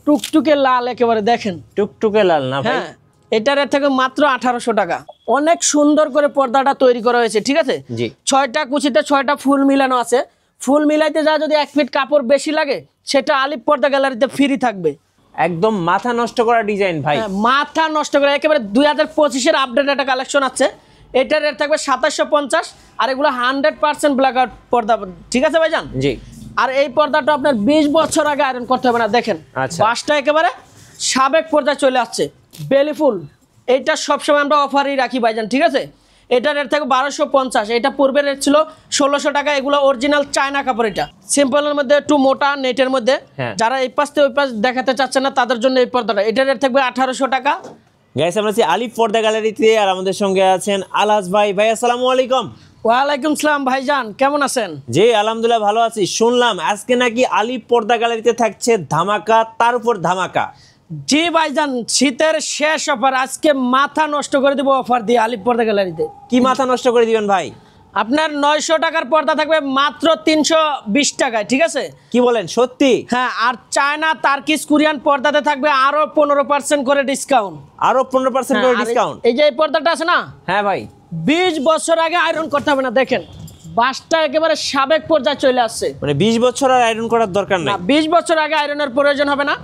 টুকটুকে লাল একেবারে দেখেন, টুকটুকে লাল না ভাই? হ্যাঁ, এটার রেট থাকে মাত্র 1800 টাকা। অনেক সুন্দর করে পর্দাটা তৈরি করা হয়েছে, ঠিক আছে? জি। 6টা কুচিতে 6টা ফুল মিলানো আছে। ফুল মিলাইতে যা যদি 1 ফিট কাপড় বেশি লাগে সেটা আলিফ পর্দা গ্যালারিতে ফ্রি থাকবে। একদম মাথা নষ্ট করা ডিজাইন ভাই, মাথা নষ্ট করে একেবারে 2025-এর আপডেট একটা কালেকশন আছে। এটার রেট থাকবে 2750, আর এগুলো 100% ব্ল্যাক আউট পর্দা, ঠিক আছে ভাইজান? জি। আর এই পর্দাটা আপনার 20 বছর আগে আয়রন করতে হবে না। দেখেন বাসটা একেবারে সাবেক পর্দায় চলে আসছে, বেলিফুল। এইটা সবসময় আমরা অফারই রাখি ভাইজান, ঠিক আছে? এটা রেট থাকে 1250, এটা পূর্বে রেট ছিল 1600 টাকা। এগুলো অরিজিনাল চায়না কাপড়, এটা সিম্পলের মধ্যে একটু মোটা নেটের মধ্যে। যারা এই পাশ থেকে ওই পাশ দেখাতে চাচ্ছে না তাদের জন্য এই পর্দাটা, এটা রেট থাকবে 1800 টাকা। গাইস আমরা আছি আলিফ পর্দা গ্যালারিতে, আর আমাদের সঙ্গে আছেন আলাস ভাই। ভাই আসসালামু আলাইকুম। ওয়ালাইকুম সালাম ভাইজান, কেমন আছেন? জি আলহামদুলিল্লাহ ভালো আছি। শুনলাম আজকে নাকি আলিফ পর্দা গ্যালারিতে থাকছে ধামাকা, তার উপর ধামাকা। জি ভাইজান, শীতের শেষ অফার, আজকে মাথা নষ্ট করে দিব অফার দিয়ে আলিফ পর্দা গ্যালারিতে। কি মাথা নষ্ট করে দিবেন ভাই? আপনার 900 টাকার পর্দা থাকবে মাত্র 320 টাকায়, ঠিক আছে? কি বলেন, সত্যি? হ্যাঁ, আর চায়না তার্কিশ কোরিয়ান পর্দাতে থাকবে আরো 15% করে ডিসকাউন্ট। আরো 15% করে ডিসকাউন্ট? এই যে এই পর্দাটা আছে না, হ্যাঁ ভাই, 20 বছর আগে আয়রন করতে হবে না। দেখেন বাসটা একেবারে সাবেক পর্যায়ে চলে আসছে, মানে 20 বছর আর আয়রন করার দরকার নাই। 20 বছর আগে আয়রনের প্রয়োজন হবে না।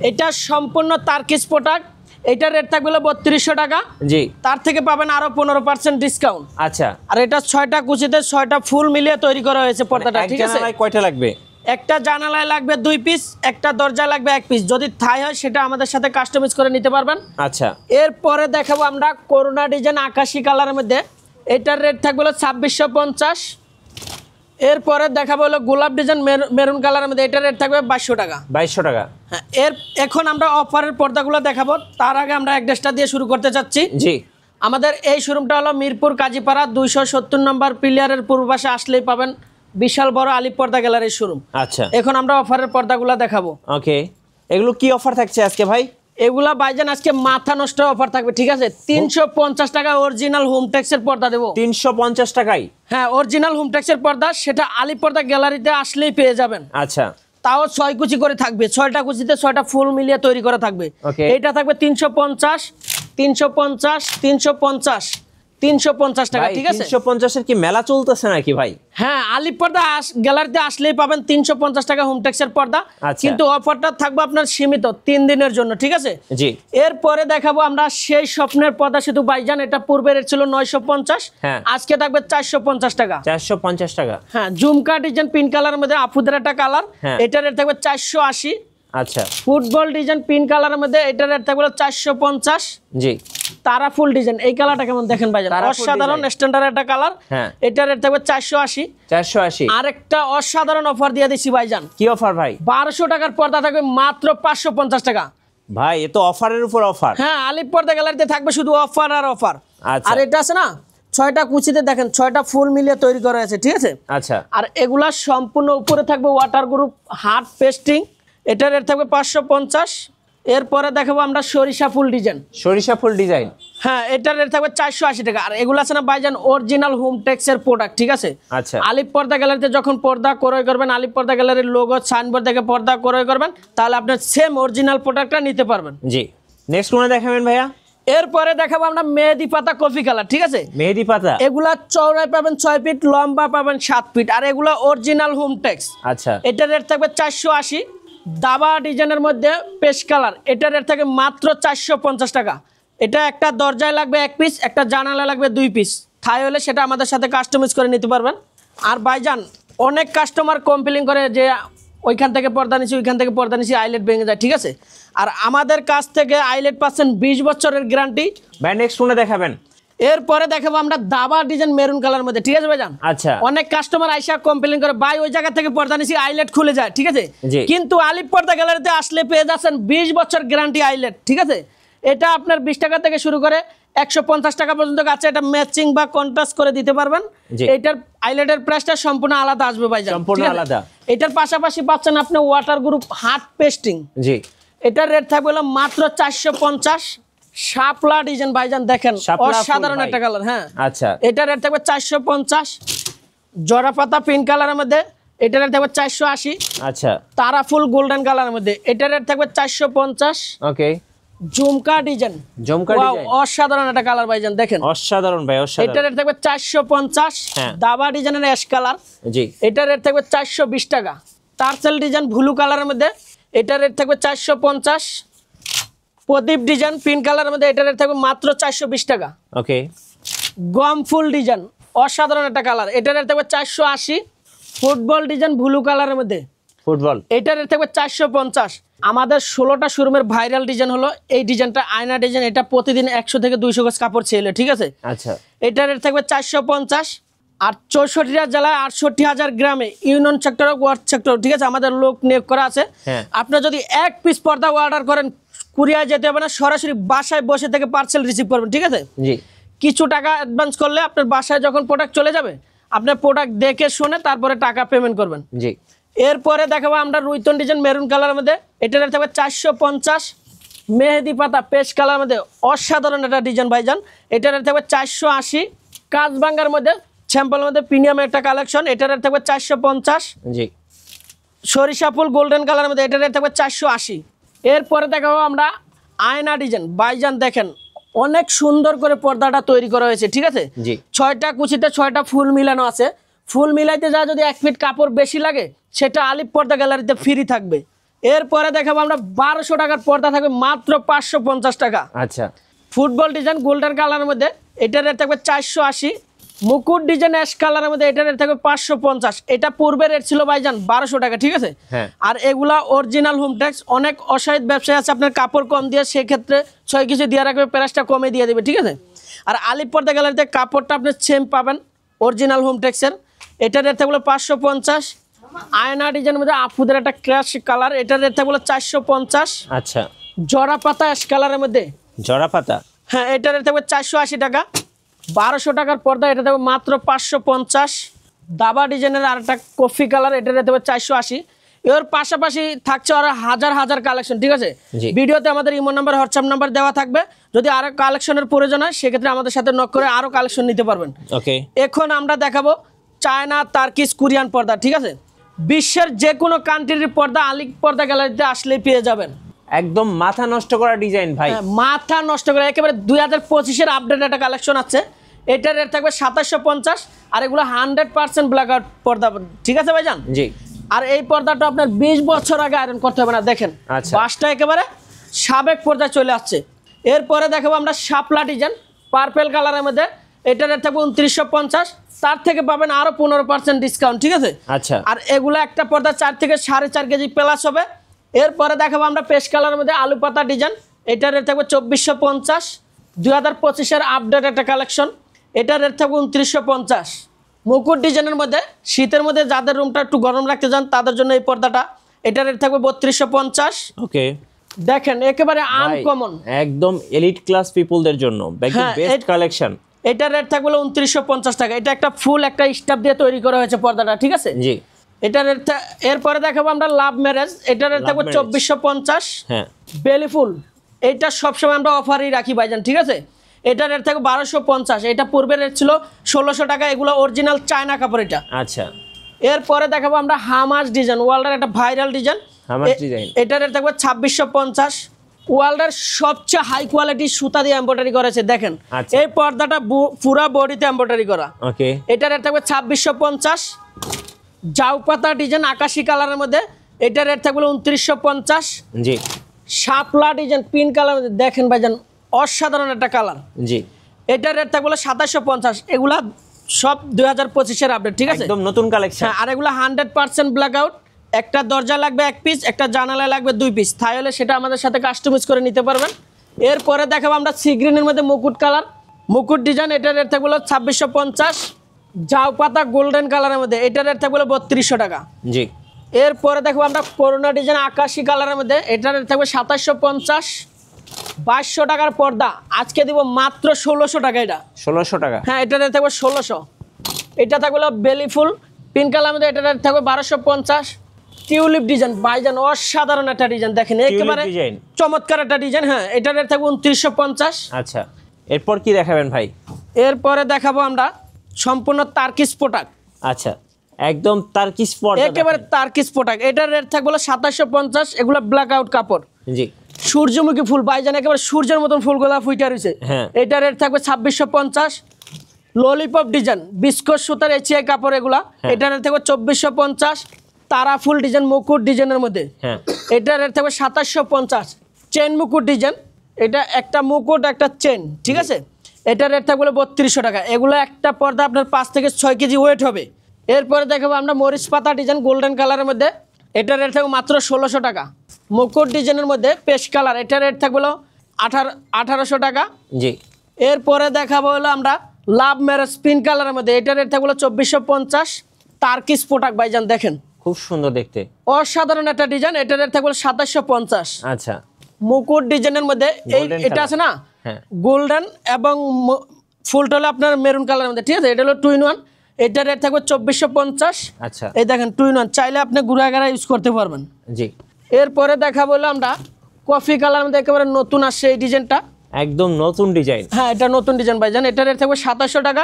এটা সম্পূর্ণ তার্কিশ প্রোডাক্ট, এটার রেট থাকবে 3200 টাকা। জি। তার থেকে পাবেন আরো 15% ডিসকাউন্ট। আচ্ছা। আর এটা 6টা কুচিতে 6টা ফুল মিলিয়ে তৈরি করা হয়েছে পর্দাটা, ঠিক আছে? কয়টা লাগবে? একটা জানালায় লাগবে 2 পিস, একটা দরজায় লাগবে 1 পিস। যদি থাই হয় সেটা আমাদের সাথে কাস্টমাইজ করে নিতে পারবেন। আচ্ছা। এরপরে দেখাবো আমরা করোনা ডিজাইন আকাশি কালারের মধ্যে, এটার রেট থাকবে 2650। এরপরে দেখাবো হলো গোলাপ ডিজাইন মেরুন কালারের মধ্যে, এটার রেট থাকবে 2200 টাকা। 2200 টাকা। হ্যাঁ, এখন আমরা অফারের পর্দাগুলো দেখাবো। তার আগে আমরা অ্যাড্রেসটা দিয়ে শুরু করতে চাচ্ছি। জি। আমাদের এই শোরুমটা হলো মিরপুর কাজীপাড়া 270 নম্বর পিলিয়ারের পূর্ব পাশে আসলেই পাবেন বিশাল বড় আলিফ পর্দা গ্যালারির শোরুম। আচ্ছা। এখন আমরা অফারের পর্দাগুলো দেখাবো। ওকে, এগুলো কি অফার থাকছে আজকে ভাই? এগুলা ভাইজান আজকে মাথা নষ্ট অফার থাকবে, ঠিক আছে? 350 টাকা অরিজিনাল হোমটেক্সের পর্দা দেবো। 350 টাকায়? হ্যাঁ, অরিজিনাল হোমটেক্সের পর্দা, সেটা আলিফ পর্দা গ্যালারিতে আসলেই পেয়ে যাবেন। আচ্ছা। তাও 6 কুচি করে থাকবে, 6টা কুচিতে 6টা ফুল মিলিয়ে তৈরি করা থাকবে। এইটা থাকবে 350, 350, 350, 350 টাকা, ঠিক আছে? 350 এর কি মেলা চলতেছে নাকি ভাই? হ্যাঁ, আলিফ পর্দা গ্যালারিতে আসলেই পাবেন 350 টাকা হোমটেক্সের পর্দা। কিন্তু অফারটা থাকবে আপনার সীমিত 3 দিনের জন্য, ঠিক আছে? জি। এরপরে দেখাবো আমরা সেই স্বপ্নের পর্দা সেতু ভাইজান, এটা পূর্বে রেট ছিল 950, আজকে থাকবে 450 টাকা। 450 টাকা। হ্যাঁ, ঝুমকা ডিজাইন পিঙ্ক কালারের মধ্যে আপুদের একটা কালার, এটা রেট থাকবে 480। আচ্ছা। ফুটবল ডিজাইন পিঙ্ক কালারের মধ্যে, এটা রেট থাকবে 450। জি। তারা ফুল ডিজাইন, এই কালারটা কেমন দেখেন ভাইজান, অসাধারণ স্ট্যান্ডার্ড একটা কালার। এটা রেট থাকবে 480। 480। আরেকটা অসাধারণ অফার দিয়ে দিচ্ছি ভাইজান। কি অফার ভাই? 1200 টাকার পর্দা থাকবে মাত্র 550 টাকা। ভাই এ তো অফারের উপর অফার। হ্যাঁ, আলিফ পর্দা গ্যালারিতে থাকবে শুধু অফার আর অফার। আর এটা আছে না, 6টা কুচিতে দেখেন 6টা ফুল মিলিয়ে তৈরি করা আছে, ঠিক আছে? আচ্ছা। আর এগুলা সম্পূর্ণ উপরে থাকবে ওয়াটার গ্রুপ হার্ড পেস্টিং, এটা রেট থাকবে 550। এরপরে দেখাবো আমরা সরিষা ফুল ডিজাইন। সরিষা ফুল ডিজাইন? হ্যাঁ, এটার রেট থাকবে 480 টাকা। আর এগুলো আছে না ভাইজান অরিজিনাল হোমটেক্সের প্রোডাক্ট, ঠিক আছে? আচ্ছা। আলিফ পর্দা গ্যালারিতে যখন পর্দা ক্রয় করবেন, আলিফ পর্দা গ্যালারির লোগো সাইনবোর্ড দেখে পর্দা ক্রয় করবেন, তাহলে আপনি সেম অরিজিনাল প্রোডাক্টটা নিতে পারবেন। জি। নেক্সট কোনটা দেখাবেন ভাইয়া? এরপরে দেখাবো আমরা মেহেদি পাতা কফি কালার, ঠিক আছে? মেহেদি পাতা? এগুলা চওড়ায় পাবেন 6 ফিট, লম্বা পাবেন 7 ফিট, আর এগুলো অরিজিনাল হোমটেক্স। আচ্ছা। এটার রেট থাকবে 480। দাবা ডিজাইনের মধ্যে পেস্ট কালার, এটার রেট থাকে মাত্র 450 টাকা। এটা একটা দরজায় লাগবে 1 পিস, একটা জানালা লাগবে 2 পিস। থাই হলে সেটা আমাদের সাথে কাস্টমাইজ করে নিতে পারবেন। আর ভাইজান অনেক কাস্টমার কমপ্লেইন করে যে ওইখান থেকে পর্দা নিছি, ওইখান থেকে পর্দা নিছি, আইলেট ভেঙে যায়, ঠিক আছে? আর আমাদের কাছ থেকে আইলেট পাচ্ছেন 20 বছরের গ্যারান্টি। ভাই নেক্সট কোনটা দেখাবেন? এরপরে দেখাবো আমরা দাবা ডিজাইন মেরুন কালার মধ্যে, ঠিক আছে ভাইজান? আচ্ছা। অনেক কাস্টমার আইসা কমপ্লেইন করে ভাই ওই জায়গা থেকে পর্দা নিছি, আইলেট খুলে যায়, ঠিক আছে? কিন্তু আলিফ পর্দা গ্যালারিতে আসলে পেয়ে যাচ্ছেন 20 বছর গ্যারান্টি আইলেট, ঠিক আছে? এটা আপনার 20 টাকা থেকে শুরু করে 150 টাকা পর্যন্ত আছে। এটা ম্যাচিং বা কন্ট্রাস্ট করে দিতে পারবেন। এটার আইলেটের প্রাইসটা সম্পূর্ণ আলাদা আসবে ভাইজান, সম্পূর্ণ আলাদা। এটার পাশাপাশি পাচ্ছেন আপনি ওয়াটার গ্রুপ হার্ড পেস্টিং। জি। এটার রেট থাকবে হলো মাত্র 450। শাপলা ডিজাইন ভাইজান দেখেন অসাধারণ একটা কালার। হ্যাঁ, আচ্ছা। এটা রেট থাকবে 450। জরা পাতা পিঙ্ক কালারের মধ্যে, এটা রেট থাকবে 480। আচ্ছা তারা ফুল গোল্ডেন কালারের মধ্যে এটা রেট থাকবে 450। ওকে ঝুমকা ডিজাইন, ঝুমকা ওয়াও, ডিজাইন অসাধারণ একটা কালার ভাইজান দেখেন। অসাধারণ ভাই এটা অসাধারণ। রেট থাকবে 450। হ্যাঁ। দাবা ডিজাইনের অ্যাশ কালার, জি এটা রেট থাকবে 420 টাকা। টার্সেল ডিজাইন ব্লু কালারের মধ্যে এটা রেট থাকবে 450। প্রদীপ ডিজাইন পিঙ্ক কালারের মধ্যে এটা রেট থাকবে মাত্র 420 টাকা। ওকে গম ফুল ডিজাইন অসাধারণ একটা কালার, এটা রেট থাকবে 480। ফুটবল ডিজাইন ব্লু কালারের মধ্যে ফুটবল এটা রেট থাকবে 450। আমাদের 16টা শোরুমের ভাইরাল ডিজাইন হলো এই ডিজাইনটা, আয়না ডিজাইন। এটা প্রতিদিন 100 থেকে 200 গজ কাপড় ছেলে, ঠিক আছে। আচ্ছা এটা রেট থাকবে 450। আর 64টা জেলায় 68,000 গ্রামে ইউনিয়ন সেক্টর ওয়ার্ড সেক্টর, ঠিক আছে, আমাদের লোক নিয়োগ করা আছে। হ্যাঁ। আপনার যদি এক পিস পর্দা অর্ডার করেন, কুরিয়ার যেতে হবে না, সরাসরি বাসায় বসে থেকে পার্সেল রিসিভ করবেন, ঠিক আছে। জি কিছু টাকা অ্যাডভান্স করলে আপনার বাসায় যখন প্রোডাক্ট চলে যাবে, আপনার প্রোডাক্ট দেখে শুনে তারপরে টাকা পেমেন্ট করবেন। জি এরপরে দেখাবো আমরা রুইতন ডিজাইন মেরুন কালারের মধ্যে, এটা রেট থাকবে 450। মেহেদি পাতা পেস্ট কালারের মধ্যে অসাধারণ একটা ডিজাইন ভাইজান, এটা রেট থাকবে 480। কাজবাঙ্গার মধ্যে স্যাম্পলের মধ্যে প্রিমিয়াম একটা কালেকশন, এটা রেট থাকবে 450। জি সরিষা ফুল গোল্ডেন কালারের মধ্যে এটা রেট থাকবে 480। এরপরে দেখাবো আমরা আয়না ডিজাইন ভাইজান, দেখেন অনেক সুন্দর করে পর্দাটা তৈরি করা হয়েছে, ঠিক আছে। জি 6টা কুচিতে 6টা ফুল মিলানো আছে। ফুল মিলাইতে যা যদি 1 ফিট কাপড় বেশি লাগে সেটা আলিপ পর্দা গ্যালারিতে ফ্রি থাকবে। এরপরে দেখাবো আমরা 1200 টাকার পর্দা থাকবে মাত্র 550 টাকা। আচ্ছা ফুটবল ডিজাইন গোল্ডেন কালারের মধ্যে এটা রেট থাকবে 480। মুকুট ডিজাইন অ্যাশ কালারের মধ্যে এটা রেট থাকবে 550। এটা পূর্বে রেট ছিল ভাইজান 1200 টাকা, ঠিক আছে। হ্যাঁ। আর এগুলা অরিজিনাল হোম ট্যাক্স। অনেক অসাহিত ব্যবসায়ী আছে আপনার কাপড় কম দিয়ে সেক্ষেত্রে 6 কিছু দিয়ে রাখবে, প্রাইসটা কমে দিয়ে দেবে, ঠিক আছে। আর আলিপ পর্দা গ্যালারিতে কাপড়টা আপনি সেম পাবেন অরিজিনাল হোম ট্যাক্সের। এটা রেট থাকবে 550। আয়না ডিজাইনের মধ্যে আপুদের একটা ক্র্যাশ কালার, এটা রেট থাকবে 450। আচ্ছা জরা পাতা অ্যাশ কালারের মধ্যে, জরা পাতা হ্যাঁ, এটা রেট থাকবে 480 টাকা। 1200 টাকার পর্দা এটা থাকবে মাত্র 550। দাবা ডিজাইনের আর একটা কফি কালার, এটা রেট থাকবে 480। এর পাশাপাশি থাকছে আরো হাজার হাজার কালেকশন, ঠিক আছে। জি। ভিডিওতে আমাদের ইমো নাম্বার হোয়াটসঅ্যাপ নাম্বার দেওয়া থাকবে, যদি আরো কালেকশনের প্রয়োজন হয় সেক্ষেত্রে আমাদের সাথে নক করে আরো কালেকশন নিতে পারবেন। ওকে এখন আমরা দেখাবো চায়না তার্কিশ কোরিয়ান পর্দা, ঠিক আছে। বিশ্বের যে কোনো কান্ট্রির পর্দা আলিপ পর্দা গ্যালারিতে আসলেই পেয়ে যাবেন। একদম মাথা নষ্ট করা ডিজাইন ভাই। হ্যাঁ, মাথা নষ্ট করে একেবারে 2025-এর আপডেট একটা কালেকশন আছে। এটার রেট থাকবে 2750। আর এগুলো 100% ব্ল্যাক আউট পর্দা, ঠিক আছে ভাইজান। জি আর এই পর্দাটা আপনার 20 বছর আগে আয়রন করতে হবে না, দেখেন আচ্ছা। বাসটা একেবারে সাবেক পর্দায় চলে আসছে। এরপরে দেখাবো আমরা শাপলা ডিজাইন পার্পেল কালারের মধ্যে, এটা রেট থাকবে 2950। তার থেকে পাবেন আরো 15% ডিসকাউন্ট, ঠিক আছে। আচ্ছা আর এগুলো একটা পর্দা 4 থেকে 4.5 কেজি প্লাস হবে। এরপরে দেখাবো আমরা পেস্ট কালারের মধ্যে আলু পাতা ডিজাইন, এটা রেট থাকবে 2450। 2025-এর আপডেট একটা কালেকশন, এটা রেট থাকবে 2950। মুকুট ডিজাইনের মধ্যে শীতের মধ্যে যাদের রুমটা একটু গরম রাখতে চান তাদের জন্য এই পর্দাটা, এটা রেট থাকবে 3250। ওকে দেখেন একেবারে আনকমন, একদম এলিট ক্লাস পিপলদের জন্য একদম হ্যাঁ, বেস্ট কালেকশন। এটা রেট থাকবে 2950 টাকা। এটা একটা ফুল একটা স্টাফ দিয়ে তৈরি করা হয়েছে পর্দাটা, ঠিক আছে। জি এটা রেট এরপরে দেখাবো আমরা লাভ ম্যারেজ, এটা রেট থাকবে 2450। হ্যাঁ বেলি ফুল এটা সবসময় আমরা অফারই রাখি ভাইজান, ঠিক আছে। এটা রেট থাকবে 1250। এটা পূর্বে রেট ছিল 1600 টাকা। এগুলো অরিজিনাল চায়না কাপড় এটা। আচ্ছা এরপরে দেখাবো আমরা হামাস ডিজাইন, ওয়ার্ল্ডের একটা ভাইরাল ডিজাইন। হামাস ডিজাইন এটা রেট থাকবে 2650। ওয়ার্ল্ডের সবচেয়ে হাই কোয়ালিটি সুতা দিয়ে এমব্রয়ডারি করেছে, দেখেন আচ্ছা। এই পর্দাটা পুরা বডিতে এমব্রয়ডারি করা। ওকে এটা রেট থাকবে 2650। জাউ পাতা ডিজাইন আকাশি কালারের মধ্যে, এটা রেট থাকবে 2950। জি শাপলা ডিজাইন পিঙ্ক কালার, দেখেন ভাইজান অসাধারণ একটা কালার। জি এটা রেট থাকবে 2750। এগুলা সব 2025-এর আপডেট, ঠিক আছে। একদম নতুন কালেকশন। হ্যাঁ, আর এগুলো 100% ব্ল্যাক আউট। একটা দরজা লাগবে 1 পিস, একটা জানালা লাগবে 2 পিস, তাই হলে সেটা আমাদের সাথে কাস্টমাইজ করে নিতে পারবেন। এরপরে দেখাবো আমরা সি গ্রিনের মধ্যে মুকুট কালার, মুকুট ডিজাইন, এটা রেট থাকবে 2650। জাউ পাতা গোল্ডেন কালারের মধ্যে, এটা রেট থাকবে 3200 টাকা। জি এরপরে দেখবো আমরা করোনা ডিজাইন আকাশি কালারের মধ্যে, এটা রেট থাকবে 2750। 2200 টাকার পর্দা আজকে দিব মাত্র 1600 টাকা। এটা 1600 টাকা। হ্যাঁ, এটা রেট থাকবে 1600। এটা থাকবে বেলি ফুল পিঙ্ক কালার মধ্যে, এটা রেট থাকবে 1250। টিউলিপ ডিজাইন ভাইজান অসাধারণ একটা ডিজাইন, দেখেন একেবারে ডিজাইন চমৎকার একটা ডিজাইন। হ্যাঁ, এটা রেট থাকবে 2950। আচ্ছা এরপর কি দেখাবেন ভাই? এরপরে দেখাবো আমরা সম্পূর্ণ তার্কিশ প্রোডাক্ট। আচ্ছা একদম তার্কিশ পর্দা একেবারে তার্কিশ প্রোডাক্ট। এটার রেট থাকবে 2750। এগুলো ব্ল্যাক আউট কাপড়, জি সূর্যমুখী ফুল ভাইজান, একেবারে সূর্যের মতন ফুলগুলা ফুইটা রয়েছে। হ্যাঁ। এটার রেট থাকবে 2650। ললিপপ ডিজাইন বিস্কট সুতার এচিআই কাপড় এগুলা, এটার রেট থাকবে 2450। তারা ফুল ডিজাইন মুকুট ডিজাইনের মধ্যে, হ্যাঁ এটার রেট থাকবে 2750। চেন মুকুট ডিজাইন, এটা একটা মুকুট একটা চেন, ঠিক আছে, এটার রেট থাকবে 3200 টাকা। এগুলো একটা পর্দা আপনার 5 থেকে 6 কেজি ওয়েট হবে। এরপরে দেখাবো আমরা মরিচ পাতা ডিজাইন গোল্ডেন কালারের মধ্যে, এটার রেট থাকবে মাত্র 1600 টাকা। মুকুট ডিজাইনের মধ্যে পেস্ট কালার, এটার রেট থাকবে 1800 টাকা। জি এরপরে দেখাবো হলো আমরা লাভ ম্যারেজ পিঙ্ক কালারের মধ্যে, এটার রেট থাকবে 2450। তার্কিশ প্রোডাক্ট ভাইজান দেখেন, খুব সুন্দর দেখতে, অসাধারণ একটা ডিজাইন, এটার রেট থাকবে 2750। আচ্ছা মুকুট ডিজাইনের মধ্যে এই Golden এটা color। আছে না, হ্যাঁ গোল্ডেন এবং ফুলটা হলো আপনার মেরুন কালারের মধ্যে, ঠিক আছে, এটা হলো 2 in 1। এটার রেট থাকবে 2450। আচ্ছা এই দেখেন 2 in 1, চাইলে আপনি গুড়াগাড়া ইউজ করতে পারবেন। জি এরপরে দেখাবো হলো আমরা কফি কালারের মধ্যে, একেবারে নতুন আসছে এই ডিজাইনটা, একদম নতুন ডিজাইন, হ্যাঁ এটা নতুন ডিজাইন ভাইজান, এটার রেট থাকবে 2700 টাকা।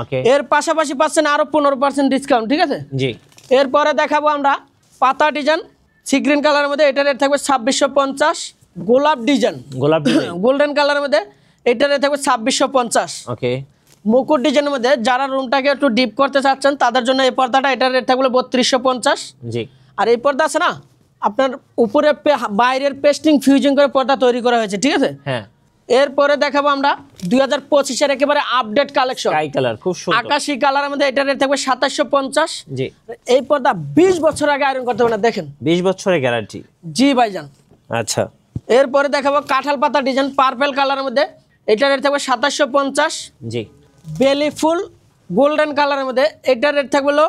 ওকে এর পাশাপাশি পাচ্ছেন আরো 15% ডিসকাউন্ট, ঠিক আছে। জি এরপরে দেখাবো আমরা পাতা ডিজাইন সি গ্রিন কালারের মধ্যে, এটার রেট থাকবে 2650। গোলাপ ডিজাইন গোলাপ ডিজাইন, গোল্ডেন কালারের মধ্যে, এটার রেট থাকবে 2650। ওকে মুকুট ডিজাইনের মধ্যে যারা রুমটাকে একটু ডিপ করতে চাচ্ছেন তাদের জন্য এই পর্দাটা, এটার রেট থাকবে 3250। জি আর এই পর্দা আছে না আপনার উপরে বাইরের পেস্টিং ফিউজিং করে পর্দা তৈরি করা হয়েছে, ঠিক আছে। হ্যাঁ এরপরে দেখাবো আমরা 2025-এর একেবারে আপডেট কালেকশন স্কাই কালার, খুব সুন্দর, আকাশী কালারের মধ্যে, এটার রেট থাকবে 2750। জি এই পর্দা 20 বছর আগে আয়রন করতে হবে না, দেখেন 20 বছরের গ্যারান্টি, জি ভাইজান। আচ্ছা এরপরে দেখাবো কাঁঠাল পাতা ডিজাইন পার্পেল কালারের মধ্যে, এটার রেট থাকবে 2750। জি বেলি ফুল গোল্ডেন কালারের মধ্যে, এটার রেট থাকবে হলো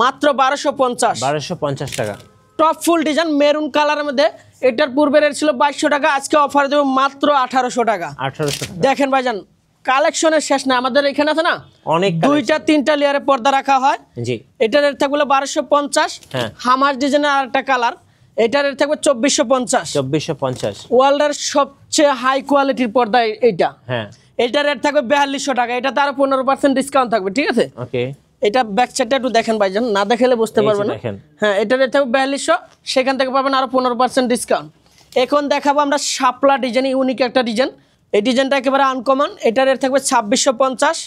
মাত্র 1250। 1250 টাকা। টপ ফুল ডিজাইন মেরুন কালারের মধ্যে, এটার পূর্বে রেট ছিল 2200 টাকা, আজকে অফার দেবো মাত্র 1800 টাকা। 1800 টাকা, দেখেন ভাইজান কালেকশনের শেষ না, আমাদের এখানে আছে না অনেক 2-3টা লেয়ারে পর্দা রাখা হয়। জি এটার রেট থাকবে 1250। হ্যাঁ। হামার ডিজাইনের আরেকটা কালার, এটার রেট থাকবে 2450। 2450, ওয়ার্ল্ডের সবচেয়ে হাই কোয়ালিটির পর্দা এইটা, হ্যাঁ এটার রেট থাকবে 4200 টাকা। এটাতে আরো 15% ডিসকাউন্ট থাকবে, ঠিক আছে। ওকে এটা ব্যাক সাইডটা একটু দেখেন ভাইজান, না দেখালে বুঝতে এই যে পারবেন না। দেখেন। হ্যাঁ এটা রেট থাকবে 4200, সেখান থেকে পাবেন আরো 15% ডিসকাউন্ট। এখন দেখাবো আমরা শাপলা ডিজাইন, ইউনিক একটা ডিজাইন, এই ডিজাইনটা একেবারে আনকমন, এটার রেট থাকবে 2650।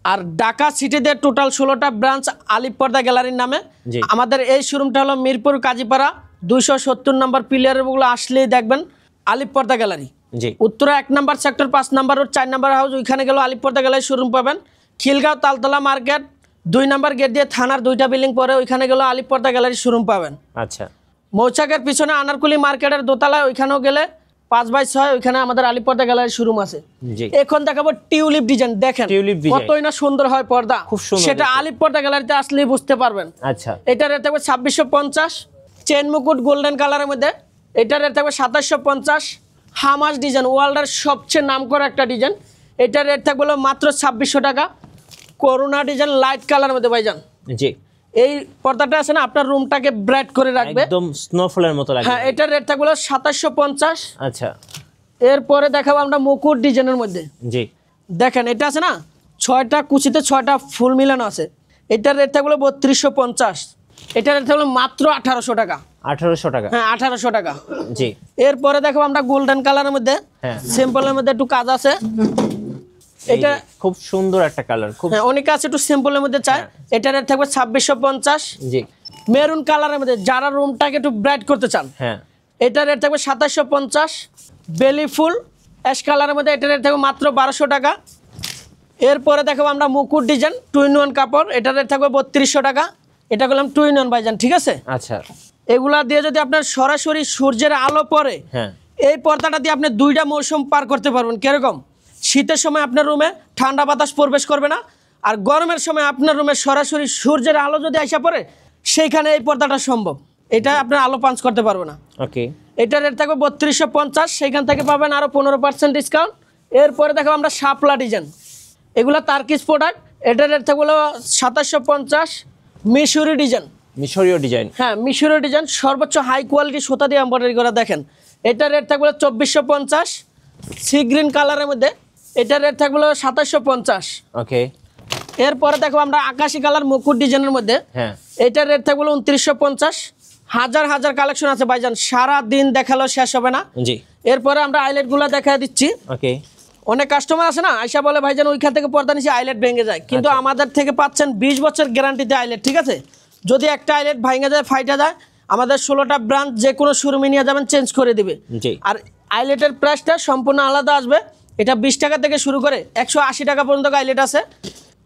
আর ঢাকা সিটিতে টোটাল 16টা ব্রাঞ্চ আলিপ পর্দা গ্যালারির নামে। জি। আমাদের এই শোরুমটা হলো মিরপুর কাজীপাড়া 270 নম্বর পিলিয়ারের গুলো আসলেই দেখবেন আলিপ পর্দা গ্যালারি। জি উত্তরা 1 নম্বর সেক্টর 5 নম্বর রোড 4 নম্বর হাউস, ওইখানে গেলে আলিপ পর্দা গ্যালারি শোরুম পাবেন। খিলগাঁও তালতলা মার্কেট 2 নম্বর গেট দিয়ে থানার 2টা বিল্ডিং পরে ওইখানে গেলে আলিপ পর্দা গ্যালারি শোরুম পাবেন। আচ্ছা মৌচাকের পিছনে আনারকুলি মার্কেটের দোতলায়, ওইখানেও গেলে 5/6 ওইখানে আমাদের আলিপ পর্দা গ্যালারি শোরুম আছে। জি এখন দেখাবো টিউলিপ ডিজাইন, দেখেন টিউলিপ ডিজাইন, কতই না সুন্দর হয় পর্দা, খুব সুন্দর সেটা দেখতে। আলিপ পর্দা গ্যালারিতে আসলেই বুঝতে পারবেন। আচ্ছা এটা রেট থাকবে 2650। চেন মুকুট গোল্ডেন কালারের মধ্যে, এটা রেট থাকবে 2750। হামাস ডিজাইন ওয়ার্ল্ডের সবচেয়ে নামকরা একটা ডিজাইন, এটা রেট থাকবে হলো মাত্র 2600 টাকা। করোনা ডিজাইন লাইট কালারের মধ্যে ভাইজান, জি এই পর্দাটা আছে না আপনার রুমটাকে ব্রাইট করে রাখবে, একদম স্নোফলের মতো লাগে, হ্যাঁ এটার রেট থাকবে হলো 2750। আচ্ছা এরপরে দেখাবো আমরা মুকুট ডিজাইনের মধ্যে, জি দেখেন এটা আছে না 6টা কুচিতে 6টা ফুল মিলানো আছে, এটার রেট থাকবে 3250। এটার রেট থাকবে মাত্র 1800 টাকা। 1800 টাকা, হ্যাঁ 1800 টাকা। জি এরপরে দেখো আমরা গোল্ডেন কালারের মধ্যে, হ্যাঁ সিম্পলের মধ্যে একটু কাজ আছে, এই এটা যে, খুব সুন্দর একটা কালার, খুব হ্যাঁ অনেকে আছে একটু সিম্পলের মধ্যে চায়, এটার রেট থাকবে 2650। জি মেরুন কালারের মধ্যে যারা রুমটাকে একটু ব্রাইট করতে চান, হ্যাঁ এটার রেট থাকবে 2750। বেলি ফুল অ্যাশ কালারের মধ্যে, এটার রেট থাকবে মাত্র 1200 টাকা। এরপরে দেখাবো আমরা মুকুট ডিজাইন 2 in 1 কাপড়, এটার রেট থাকবে 3200 টাকা। এটা করলাম 2 in 1 ভাইজান, ঠিক আছে। আচ্ছা এগুলা দিয়ে যদি আপনার সরাসরি সূর্যের আলো পড়ে, হ্যাঁ এই পর্দাটা দিয়ে আপনি 2টা মৌসুম পার করতে পারবেন। কিরকম? শীতের সময় আপনার রুমে ঠান্ডা বাতাস প্রবেশ করবে না, আর গরমের সময় আপনার রুমে সরাসরি সূর্যের আলো যদি আইসা পড়ে, সেইখানে এই পর্দাটা সম্ভব, এটা আপনার আলো পাঞ্চ করতে পারবে না। ওকে এটার রেট থাকবে 3250, সেইখান থেকে পাবেন আরও 15% ডিসকাউন্ট। এরপরে দেখো আমরা শাপলা ডিজাইন, এগুলো তার্কিশ প্রোডাক্ট, এটার রেট থাকবে 2750। মিশরি ডিজাইন, মিশরীয় ডিজাইন, হ্যাঁ মিশরি ডিজাইন সর্বোচ্চ হাই কোয়ালিটি সুতা দিয়ে এমব্রয়ডারি করা, দেখেন এটার রেট থাকবে 2450। সি গ্রিন কালারের মধ্যে, এটার রেট থাকবে 2750। ওকে এরপরে দেখো আমরা আকাশি কালার মুকুট ডিজাইনের মধ্যে, হ্যাঁ এটার রেট থাকবে 2950। হাজার হাজার কালেকশন আছে ভাইজান, সারা দিন দেখালো শেষ হবে না। জি এরপরে আমরা আইলেট গুলা দেখা দিচ্ছি। ওকে অনেক কাস্টমার আছে না আয়সা বলে ভাইজান ওইখান থেকে পর্দা নিচে আইলেট ভেঙে যায়, কিন্তু আমাদের থেকে পাচ্ছেন 20 বছর গ্যারান্টিতে আইলেট, ঠিক আছে? যদি একটা আইলেট ভেঙে যায় ফাইটা যায়, আমাদের 16টা ব্রাঞ্চ যে কোনো শোরুমে নিয়ে যাবেন, চেঞ্জ করে দিবে। জি আর আইলেটের প্রাইসটা সম্পূর্ণ আলাদা আসবে। এটা 20 টাকা থেকে শুরু করে 180 টাকা পর্যন্ত আইলেট আছে।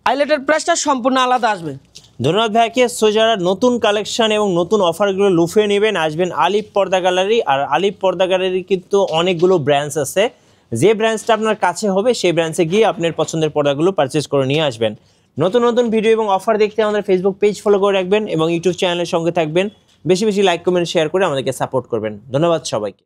আইলেটের প্রাইসটা সম্পূর্ণ আলাদা আসবে। ধন্যবাদ ভাইকে। সো যারা নতুন কালেকশন এবং নতুন অফারগুলো লুফে নেবেন, আসবেন আলিফ পর্দা গ্যালারি। আর আলিফ পর্দা গ্যালারি কিন্তু অনেকগুলো ব্রাঞ্চ আছে, যে ব্রাঞ্চটা আপনার কাছে হবে সেই ব্রাঞ্চে গিয়ে আপনার পছন্দের পর্দাগুলো পারচেজ করে নিয়ে আসবেন। নতুন নতুন ভিডিও এবং অফার দেখতে আমাদের ফেসবুক পেজ ফলো করে রাখবেন এবং ইউটিউব চ্যানেলের সঙ্গে থাকবেন। বেশি বেশি লাইক কমেন্ট শেয়ার করে আমাদেরকে সাপোর্ট করবেন। ধন্যবাদ সবাইকে।